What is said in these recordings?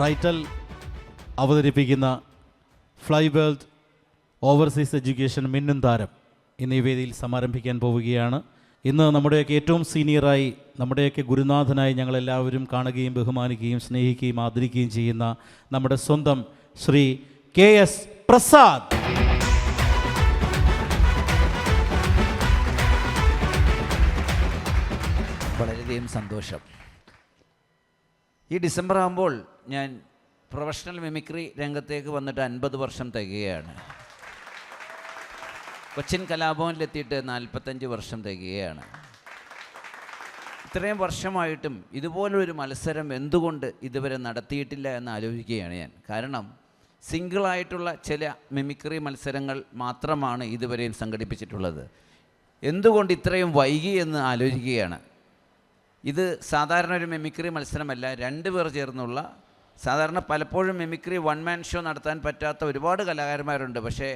റൈറ്റൽ അവതരിപ്പിക്കുന്ന fly World Overseas Education മിന്നും താരം എന്നീ വേദിയിൽ സമാരംഭിക്കാൻ പോവുകയാണ്. ഇന്ന് നമ്മുടെയൊക്കെ ഏറ്റവും സീനിയറായി, നമ്മുടെയൊക്കെ ഗുരുനാഥനായി ഞങ്ങളെല്ലാവരും കാണുകയും ബഹുമാനിക്കുകയും സ്നേഹിക്കുകയും ആദരിക്കുകയും ചെയ്യുന്ന നമ്മുടെ സ്വന്തം ശ്രീ KS പ്രസാദ്. വളരെയധികം സന്തോഷം. ഈ ഡിസംബർ ആകുമ്പോൾ ഞാൻ പ്രൊഫഷണൽ മിമിക്രി രംഗത്തേക്ക് വന്നിട്ട് 50 വർഷം തികയാണ്. കൊച്ചിൻ കലാഭവനിലെത്തിയിട്ട് 45 വർഷം തികയാണ്. ഇത്രയും വർഷമായിട്ടും ഇതുപോലൊരു മത്സരം എന്തുകൊണ്ട് ഇതുവരെ നടത്തിയിട്ടില്ല എന്ന് ആലോചിക്കുകയാണ് ഞാൻ. കാരണം സിംഗിളായിട്ടുള്ള ചില മിമിക്രി മത്സരങ്ങൾ മാത്രമാണ് ഇതുവരെയും സംഘടിപ്പിച്ചിട്ടുള്ളത്. എന്തുകൊണ്ട് ഇത്രയും വൈകി എന്ന് ആലോചിക്കുകയാണ്. ഇത് സാധാരണ ഒരു മിമിക്രി മത്സരമല്ല, 2 പേർ ചേർന്നുള്ള. സാധാരണ പലപ്പോഴും മിമിക്രി 1 മാൻ ഷോ നടത്താൻ പറ്റാത്ത ഒരുപാട് കലാകാരന്മാരുണ്ട്. പക്ഷേ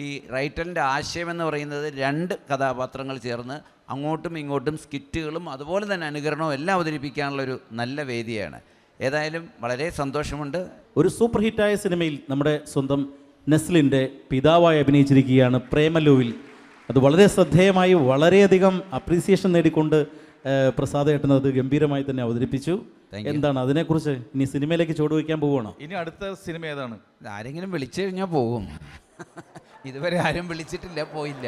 ഈ റൈറ്റലിൻ്റെ ആശയമെന്ന് പറയുന്നത് 2 കഥാപാത്രങ്ങൾ ചേർന്ന് അങ്ങോട്ടും ഇങ്ങോട്ടും സ്കിറ്റുകളും അതുപോലെ തന്നെ അനുകരണവും എല്ലാം അവതരിപ്പിക്കാനുള്ളൊരു നല്ല വേദിയാണ്. ഏതായാലും വളരെ സന്തോഷമുണ്ട്. ഒരു സൂപ്പർ ഹിറ്റായ സിനിമയിൽ നമ്മുടെ സ്വന്തം നെസ്ലിൻ്റെ പിതാവായി അഭിനയിച്ചിരിക്കുകയാണ് പ്രേമലുവിൽ. അത് വളരെ ശ്രദ്ധേയമായി വളരെയധികം അപ്രീസിയേഷൻ നേടിക്കൊണ്ട് പ്രസാദ് ഏട്ടൻ അത് ഗംഭീരമായി തന്നെ അവതരിപ്പിച്ചു. എന്താണ് അതിനെക്കുറിച്ച്? ഇനി സിനിമയിലേക്ക് ചുവടുവയ്ക്കാൻ പോവുകയാണോ? ഇനി അടുത്ത സിനിമ ഏതാണ്? ആരെങ്കിലും വിളിച്ചു കഴിഞ്ഞാൽ പോകും. ഇതുവരെ ആരും വിളിച്ചിട്ടില്ല, പോയില്ല.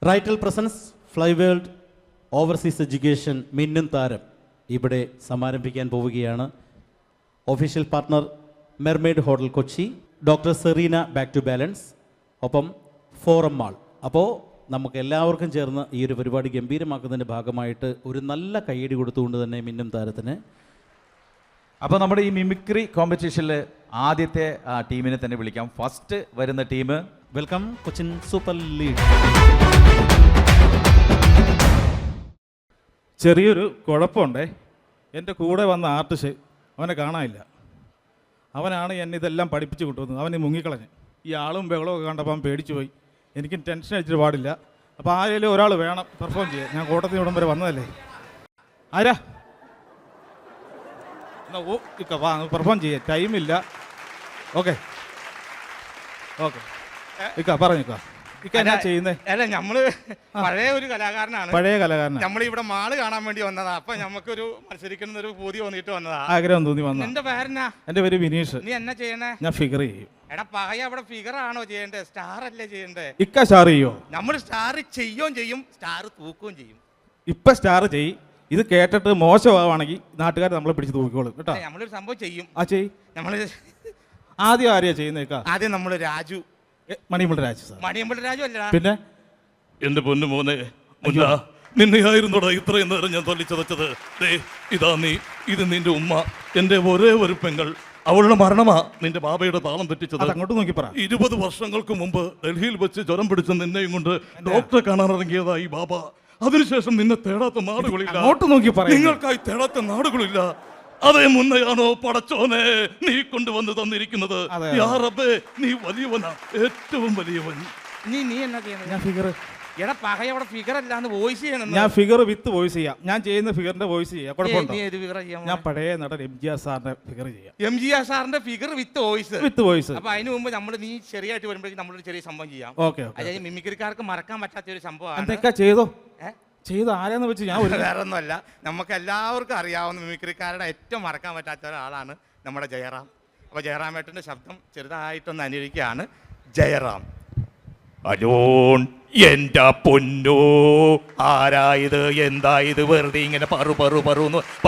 Title presents Fly World Overseas Education മിന്നും താരം ഇവിടെ സമാരംഭിക്കാൻ പോവുകയാണ്. Official partner Mermaid Hotel Kochi, doctor Serena back to balance, ഒപ്പം ഫോറം മാൾ. അപ്പോൾ നമുക്ക് എല്ലാവർക്കും ചേർന്ന് ഈ ഒരു പരിപാടി ഗംഭീരമാക്കുന്നതിൻ്റെ ഭാഗമായിട്ട് ഒരു നല്ല കയ്യടി കൊടുത്തുകൊണ്ട് തന്നെ മിന്നും താരത്തിന്. അപ്പോൾ നമ്മുടെ ഈ മിമിക്രി കോമ്പറ്റീഷനിൽ ആദ്യത്തെ ടീമിനെ തന്നെ വിളിക്കാം. ഫസ്റ്റ് വരുന്ന team, welcome Cochin super league. ചെറിയൊരു കുഴപ്പമുണ്ടേ. എൻ്റെ കൂടെ വന്ന ആർട്ടിസ്റ്റ് അവനെ കാണാനില്ല. അവനാണ് എന്നെ ഇതെല്ലാം പഠിപ്പിച്ച് കൊണ്ടുവന്നത്. അവന് മുങ്ങിക്കളഞ്ഞ് ഈ ആളും ബഹളമൊക്കെ കണ്ടപ്പോൾ അവൻ പേടിച്ചു പോയി. എനിക്ക് ടെൻഷൻ അടിച്ചിട്ട് പാടില്ല. അപ്പോൾ ആരെങ്കിലും ഒരാൾ വേണം പെർഫോം ചെയ്യാൻ. ഞാൻ കോട്ടയത്തിന് ഇവിടം വരെ വന്നതല്ലേ. ആരാ എന്നാ ഓ ഇക്ക വാ പെർഫോം ചെയ്യാം, ടൈമില്ല. ഓക്കെ ഓക്കെ ഇക്ക പറഞ്ഞിക്ക. ഇക്ക എന്നാ ചെയ്യുന്നേ? അല്ല, നമ്മള് പഴയ ഒരു കലാകാരനാണ്. പഴയ കലാകാരനാണ്. നമ്മളിവിടെ മാള് കാണാൻ വേണ്ടി വന്നതാ. അപ്പൊ നമുക്കൊരു മത്സരിക്കുന്ന ഒരു പൂതി തോന്നിട്ട് വന്നതാ. ആഗ്രഹം തോന്നി വന്ന. നിന്റെ പേരെന്നാ? എൻ്റെ പേര് വിനീഷ്. നീ എന്നാ ചെയ്യണേ? ഞാൻ ഫിഗർ ചെയ്യും. എടാ പകയ അവിടെ ഫിഗർ ആണോ ചെയ്യണ്ടേ? സ്റ്റാർ അല്ലേ ചെയ്യണ്ടേ? ഇക്ക സ്റ്റാർ ചെയ്യോ? നമ്മൾ സ്റ്റാർ ചെയ്യുകയും ചെയ്യും, സ്റ്റാർ തൂക്കുകയും ചെയ്യും. ഇപ്പൊ സ്റ്റാർ ചെയ്. ഇത് കേട്ടിട്ട് മോശമാണെങ്കിൽ നാട്ടുകാർ നമ്മളെ പിടിച്ച് തൂക്കിക്കോളും കേട്ടോ. നമ്മളൊരു സംഭവം ചെയ്യും. ആ ചെയ്. നമ്മള് ആദ്യം ആരെയാ ചെയ്യുന്നേക്കാ? ആദ്യം നമ്മള് രാജു, മണിമുള്ള രാജു സാർ. മണിയമ്പള രാജു അല്ല പിന്നെ എന്റെ പൊന്നു മോനെ, നിന്നെയായിരുന്നോടാ ഇത്രയും നേരം ഞാൻ തല്ലിച്ചതച്ചത്. ഇതാ നീ, ഇത് നിന്റെ ഉമ്മ, എന്റെ ഒരേ ഒരു പെങ്ങൾ. അവളുടെ മരണമാ നിന്റെ ബാബയുടെ താളം തെറ്റിച്ചത്. അങ്ങോട്ട് നോക്കി പറ. 20 വർഷങ്ങൾക്ക് മുമ്പ് ഡൽഹിയിൽ വെച്ച് ജ്വരം പിടിച്ച നിന്നെയും കൊണ്ട് ഡോക്ടറെ കാണാൻ ഇറങ്ങിയതായി ബാബ. അതിനുശേഷം നിന്നെ തേടാത്ത നാടുകളില്ല. അങ്ങോട്ട് നോക്കി പറ. നിങ്ങൾക്കായി തേടാത്ത നാടുകളില്ല. അതേ മുന്നയാണോ പടച്ചോനെ നീ കൊണ്ടുവന്ന് തന്നിരിക്കുന്നത്? യാ റബ്ബേ, നീ വലിയവനാ, ഏറ്റവും വലിയവൻ. നീ എന്നാ ചെയ്യണേ? ഞാൻ ഫിഗർ. എടാ പകയ അവിടെ ഫിഗർ അല്ലാന്ന് വോയിസ് ചെയ്യണം. ഞാൻ ഫിഗർ വിത്ത് വോയിസ് ചെയ്യാം. ഞാൻ ചെയ്യുന്ന ഫിഗറിന്റെ വോയിസ് ചെയ്യാം. കുഴപ്പമുണ്ടോ? ഞാൻ പഴയ നടൻ MGR സാറിന്റെ ഫിഗർ ചെയ്യാം. MGR സാറിന്റെ ഫിഗർ വിത്ത് വോയിസ്. വിത്ത് വോയിസ്. അപ്പൊ അതിന് മുമ്പ് നീ ചെറിയായിട്ട് വരുമ്പോഴേക്കും നമ്മളൊരു ചെറിയ സംഭവം ചെയ്യാം. ഓക്കെ. അതായത് മിമിക്രിക്കാർക്ക് മറക്കാൻ പറ്റാത്ത ഒരു സംഭവമാണ്. എന്തൊക്കെ ചെയ്തോ ചെയ്തോ ആരാന്ന് വെച്ച് ഞാൻ വേറെ ഒന്നുമല്ല, നമുക്ക് എല്ലാവർക്കും അറിയാവുന്ന മിമിക്രിക്കാരുടെ ഏറ്റവും മറക്കാൻ പറ്റാത്ത ഒരാളാണ് നമ്മുടെ ജയറാം. അപ്പോൾ ജയറാമേട്ടൻ്റെ ശബ്ദം ചെറുതായിട്ടൊന്ന് അനുകരിക്കുകയാണ്. ജയറാം. അലോൺ എന്റെ പൊന്നോ, ആരായത് എന്തായത് വെറുതെ ഇങ്ങനെ പറു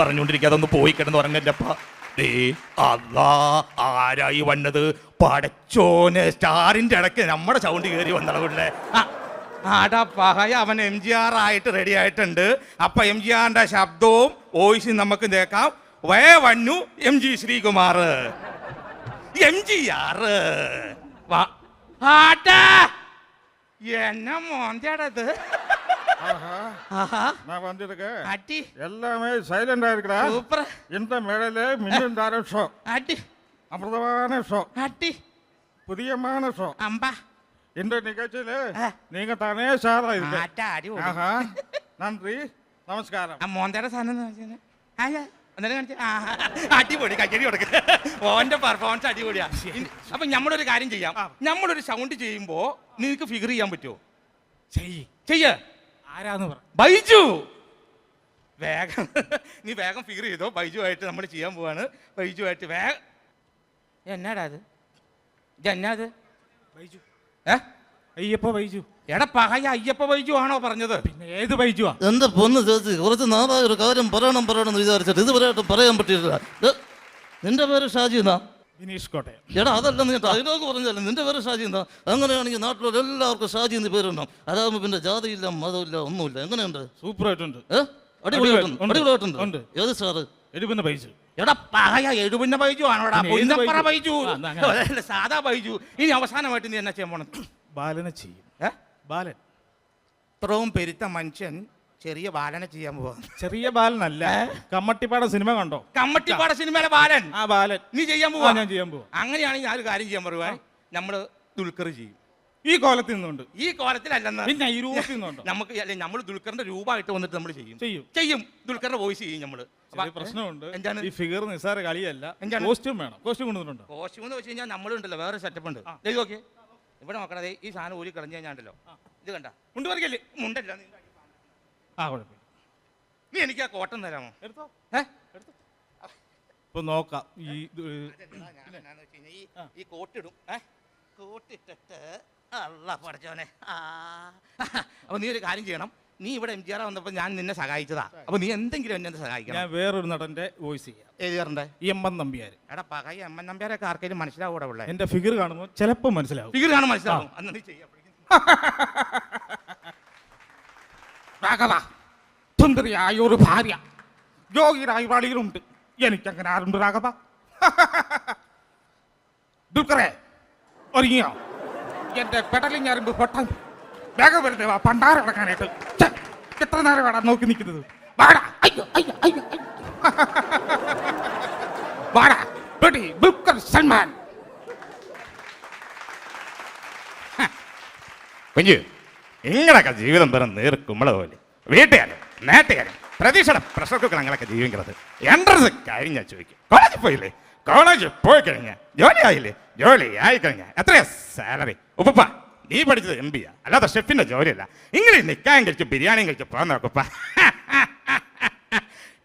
പറഞ്ഞുകൊണ്ടിരിക്കാതെ ഒന്ന് പോയി കിടന്ന് ഉറങ്ങല്ലപ്പ. അല്ലാ, ആരായി വന്നത്? പടച്ചോന്, സ്റ്റാറിന്റെ ഇടയ്ക്ക് നമ്മുടെ സൗണ്ട് കയറി വന്നളവില്ലേ. ആടാ പഹയ, അവൻ MGR ആയിട്ട് റെഡി ആയിട്ടുണ്ട്. അപ്പൊ MGRന്റെ ശബ്ദവും വോയിസും നമുക്ക് കേൾക്കാം. വേ വന്നു MG ശ്രീകുമാർ. MGR എന്നാ മോന്തേടത്? எல்லாமே சைலண்டா இருக்கடா. சூப்பர். இந்த மேடையில மின்னும் தாரம் ஷோ. அடி. அமிர்தமான ஷோ. அடி. புதியமான ஷோ. அம்பா. இந்த நிகழ்ச்சியில ஆ. நீங்க தானே சாராயிருக்க ആറ്റാ അടിപൊളി. ஆஹா நன்றி நமஸ்காரம் ആ മോന്തയുടെ സാധനം എന്ന് വെച്ചാല് അന്നേരം കാണിച്ച അടിപൊളി കയ്യടി കൊടുക്ക ഓന്റെ പെർഫോമൻസ് അടിപൊളിയാ. അപ്പൊ നമ്മളൊരു കാര്യം ചെയ്യാം. നമ്മളൊരു സൗണ്ട് ചെയ്യുമ്പോ നിനക്ക് ഫിഗർ ചെയ്യാൻ പറ്റുമോ? ചെയ്യ ആരാന്ന് പറ ബൈജു വേഗം നീ വേഗം ഫിഗർ ചെയ്തോ. ബൈജു ആയിട്ട് നമ്മൾ ചെയ്യാൻ പോവാണ്. ബൈജു ആയിട്ട് വേഗം എന്നാടാ അത് എന്നാത് ബൈജു ഏ അയ്യപ്പ ബൈജു എടാ പകയ അയ്യപ്പ ബൈജു ആണോ പറഞ്ഞത്? പിന്നെ ഏത് ബൈജുവാ? എന്റെ പൊന്ന് ചേച്ചി കുറച്ച് നാളായ ഒരു കാര്യം പറയണമെന്ന് വിചാരിച്ചിട്ട് ഇതുവരെയായിട്ടും പറയാൻ പറ്റിയിട്ടില്ല. നിന്റെ പേര് ഷാജി എന്നാ? വിനീഷ് കോട്ടയം. എടാ അതല്ല നീ ഡയലോഗ് പറഞ്ഞല്ലേ നിന്റെ പേര് ഷാജി എന്നാ? അങ്ങനെയാണെങ്കിൽ നാട്ടിലുള്ള എല്ലാവർക്കും ഷാജി എന്ന് പേരുണ്ടാവും. അതാകുമ്പോൾ പിന്നെ ജാതിയില്ല മതമില്ല ഒന്നുമില്ല. എങ്ങനെയുണ്ട്? സൂപ്പർ ആയിട്ടുണ്ട്. അടിപൊളിയായിട്ടുണ്ട്. ഉണ്ട്. അടിപൊളിയായിട്ടുണ്ട്. ഉണ്ട്. ഏത് സാറ്? എഴുപുന്ന ബൈജു. എടാ പകയ എഴുപുന്ന ബൈജു ആണോടാ? പിന്നെ ഏത് പൊന്നപ്പറ ബൈജു? ബൈജു ആ, എന്നാ അങ്ങനെ. അല്ല, സാധാ ബൈജു. ഇനി അവസാനമായിട്ട് നീ എന്നാ ചെയ്യാൻ പോണത്? ബാലനെ ചെയ്യും. ബാലൻ ഇത്രയും പെരുത്ത മനുഷ്യൻ ചെറിയ ബാലനെ ചെയ്യാൻ പോവാ. ചെറിയ ബാലനല്ല, കമ്മട്ടിപ്പാട സിനിമ കണ്ടോ? കമ്മട്ടിപ്പാട സിനിമയിലെ ബാലൻ ആ ബാലൻ നീ ചെയ്യാൻ ആ, പോവാ? ഞാൻ ചെയ്യാൻ പോവാ. അങ്ങനെയാണെങ്കിൽ ഞാൻ ഒരു കാര്യം ചെയ്യാൻ പറയുവാ. നമ്മള് ദുൽഖർ ചെയ്യും. ഈ കോലത്തിൽ നിന്നുണ്ട്. ഈ കോലത്തിലല്ലെന്ന് പിന്നെ ഈ രൂപത്തിൽ നിന്നുണ്ടോ? നമുക്ക് അല്ലെ നമ്മൾ ദുൽഖറിന്റെ രൂപമായിട്ട് വന്നിട്ട് നമ്മൾ ചെയ്യും ചെയ്യും. ചെയ്യും ദുൽഖറിന്റെ വോയിസ് ചെയ്യും നമ്മള്. ചെറിയ പ്രശ്നമുണ്ട്. എന്താണ്? ഈ ഫിഗർ നിസ്സാര കളിയല്ല. എന്താണ്? കോസ്റ്റ്യൂം വേണം. കോസ്റ്റ്യൂം കൊണ്ടുവന്നിട്ടുണ്ടോ? കോസ്റ്റ്യൂം എന്ന് വെച്ച് കഴിഞ്ഞാൽ നമ്മളുണ്ടല്ലോ വേറെ സെറ്റപ്പ് ഉണ്ട്. ദേ നോക്കിയേ ഇവിടെ നോക്കണത് ഈ സാധനം ഊരി കളഞ്ഞു കഴിഞ്ഞാണ്ടല്ലോ ഇത് കണ്ട മുണ്ടുപറിക്കല്ലേ മുണ്ടല്ല ആ കുഴപ്പമില്ല. നീ എനിക്ക് ആ കോട്ടൺ തരാമോ? എടുത്തോ. ഏഹ് ഇപ്പൊ നോക്കാം. ഈ ഈ കോട്ടിടും കോട്ടിട്ടിട്ട് അല്ല പഠിച്ചോനെ. അപ്പൊ നീ ഒരു കാര്യം ചെയ്യണം. നീ ഇവിടെ MGR വന്നപ്പോ ഞാൻ നിന്നെ സഹായിച്ചതാ. അപ്പൊ നീ എന്തെങ്കിലും എന്നെ സഹായിക്കണം. ഞാൻ വേറൊരു നടന്റെ വോയിസ് ചെയ്യാം. എഴുതിയാറുണ്ട് എം നമ്പ്യാർ. എടാ പകയ എമ്മൻ നമ്പ്യാരൊക്കെ ആർക്കെങ്കിലും മനസ്സിലാവൂടെ ഉള്ളേ? എന്റെ ഫിഗർ കാണുമ്പോൾ ചിലപ്പോൾ മനസ്സിലാവും. ഫിഗർ കാണാൻ മനസ്സിലാവും. അന്ന് നീ ചെയ്യാം. രാഘവ, സുന്ദരിയായ ഒരു ഭാര്യ യോഗിരായ വഴിയിലുണ്ട്. എനിക്കങ്ങനെ ആരുണ്ട് രാഘവ? ദുൽഖറെ ഒരുങ്ങിയോ? എന്റെ പെടലിങ് അരുമ്പ് പൊട്ടാൻ വേഗം വരുന്നേ വാ പണ്ടാര കിടക്കാനായിട്ട്. എത്ര നേരം വേണം നോക്കി നിൽക്കുന്നത്? വാടാ. അയ്യോ അയ്യോ അയ്യോ വാടാ. റെഡി ദുൽഖർ സൽമാൻ. കുഞ്ഞു നിങ്ങളൊക്കെ ജീവിതം വെറും നീർക്കുമ്പള പോലെ വീട്ടുകാരും നാട്ടുകാരും പ്രതീക്ഷയുടെ പ്രഷർ കുക്കർ ഞങ്ങളൊക്കെ ജീവിക്കുന്നത്. എൻട്രൻസ് കാര്യം ഞാൻ ചോദിക്കും. കോളേജിൽ പോയില്ലേ? കോളേജിൽ പോയി കഴിഞ്ഞാൽ ജോലി ആയില്ലേ? ജോലി ആയിക്കഴിഞ്ഞാൽ എത്രയാ സാലറി? ഉപ്പ നീ പഠിച്ചത് MBA അല്ലാതെ ഷെഫിന്റെ ജോലിയല്ല. ഇംഗ്ലീഷ് നിൽക്കാനും കഴിച്ചു ബിരിയാണിയും കഴിച്ചു പോകാൻ നോക്കുപ്പ.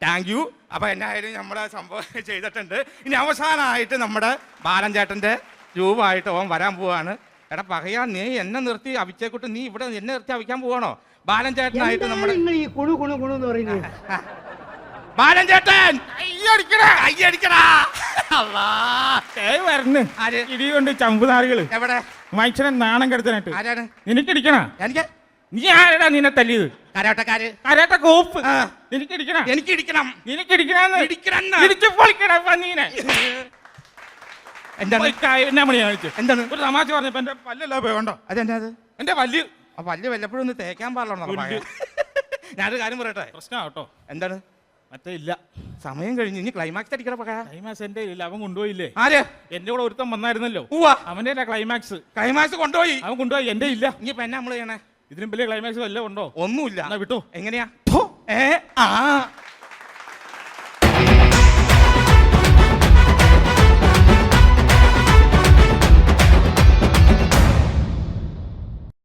Thank you. അപ്പൊ എന്നായാലും നമ്മളെ സംഭവം ചെയ്തിട്ടുണ്ട്. ഇനി അവസാനമായിട്ട് നമ്മുടെ ബാലൻ ചേട്ടന്റെ രൂപമായിട്ട് ഓൻ വരാൻ പോവാണ്. എടാ പകയാ നീ എന്നെ നിർത്തി അവിച്ചേക്കൂട്ട് നീ ഇവിടെ എന്നെ നിർത്തി അവിക്കാൻ പോവാണോ? ബാലൻ ചേട്ടനായിട്ട് നമ്മുടെ ബാലൻ ചേട്ടൻ അയ്യടിക്കടാ. ആര്? ഇടികൊണ്ട് ചമ്പുനാറികള് എവിടെ മനുഷ്യനെ നാണം കെടുത്താനായിട്ട്. ആരാണ്? നിനക്കിടിക്കണ? എനിക്ക് നീ ആരടാ നിന്നെ തല്ലിയത്? കരാട്ടക്കാര്. കരാട്ട കോപ്പ്. ആ. നിനക്കിടിക്കണ? എനിക്ക് ഇടിക്കണം. നിനക്കിടിക്കണ? ഇടിക്കണം. ഇടിച്ചു പൊളിക്കണ നീനെ. എന്താണ് എന്നാ മണി കാണിച്ചു? എന്താണ് ഒരു തമാശ പറഞ്ഞപ്പോ എന്റെ പല്ലല്ലോ പോയണ്ടോ? അതെന്നാ അത്? എന്റെ പല്ല് ആ പല്ല് വല്ലപ്പോഴും ഒന്ന് തേക്കാൻ പാടില്ല. ഞാനൊരു കാര്യം പറയട്ടെ. പ്രശ്നമാട്ടോ. എന്താണ്? മറ്റേ ഇല്ല, സമയം കഴിഞ്ഞു. ഇനി ക്ലൈമാക്സ് അടിക്കണ പക. ക്ലൈമാക്സ് എന്റെ ഇല്ല. അവൻ കൊണ്ടുപോയില്ലേ? ആര്? എന്റെ കൂടെ ഒരുത്തം വന്നായിരുന്നല്ലോ. ഉവ്വ. അവന്റെ ക്ലൈമാക്സ് ക്ലൈമാക്സ് കൊണ്ടുപോയി. അവൻ കൊണ്ടുപോയി. എന്റെ ഇല്ല. ഇനിയിപ്പോ എന്നാ നമ്മള് ചെയ്യണേ? ഇതിനും വലിയ ക്ലൈമാക്സ് വല്ലതും ഉണ്ടോ? ഒന്നുമില്ല. എന്നാ വിട്ടോ. എങ്ങനെയാ? ഏ ആ